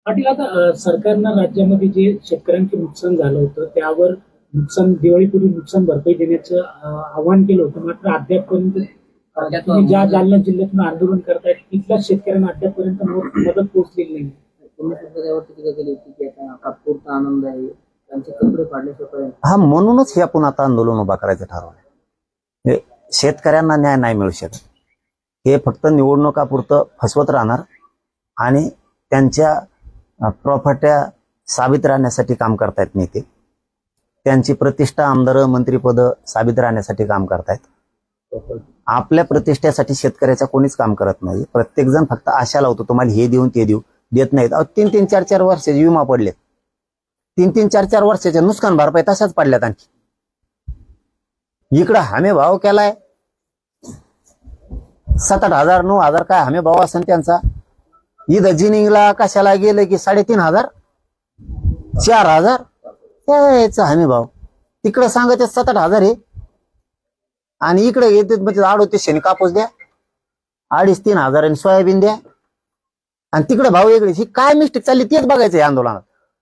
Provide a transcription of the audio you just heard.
पाटील, आता सरकारनं राज्यामध्ये जे शेतकऱ्यांचं नुकसान झालं होतं त्यावर दिवाळीपूर्वी नुकसान भरपाई देण्याचं आवाहन केलं होतं. मात्र अद्यापपर्यंत तुम्ही ज्या जालना जिल्ह्यातून आंदोलन करतायत तिथल्या शेतकऱ्यांना अद्यापपर्यंत मदत पोहोचलेली नाही. आनंद आहे, त्यांचे कपडे पाडल्याशिवाय. हा, म्हणूनच हे आपण आता आंदोलन उभा करायचं ठरवलं. शेतकऱ्यांना न्याय नाही मिळू शकत. हे फक्त निवडणुकापुरतं फसवत राहणार आणि त्यांच्या प्रॉपर्ट्या साबित राहण्यासाठी काम करतायत नेते. त्यांची प्रतिष्ठा, आमदार, मंत्रीपद साबित राहण्यासाठी काम करतायत. आपल्या प्रतिष्ठेसाठी शेतकऱ्याचं कोणीच काम करत नाही. प्रत्येक जण फक्त आशा लावतो, तुम्हाला हे देऊन ते देऊ, देत नाहीत. 3-3, 4-4 वर्षाचे विमा पडलेत. 3-3, 4-4 वर्षाचे नुकसान भरपाई तशाच पडल्यात. आणखी इकडं हमी भाव केलाय 7,000-8,000, 9,000 काय हमी भाव असेल त्यांचा. इथं जिनिंगला कशाला गेलं की 3,500, 4,000 त्याचा हमी भाव. तिकडं सांगत 7,000-8,000 आहे आणि इकडे येते म्हणजे 3800 कापूस द्या, 2,500-3,000 सोयाबीन द्या आणि तिकडे भाव वेगळे. ही काय मिस्टेक चालली तेच बघायचं या आंदोलनात.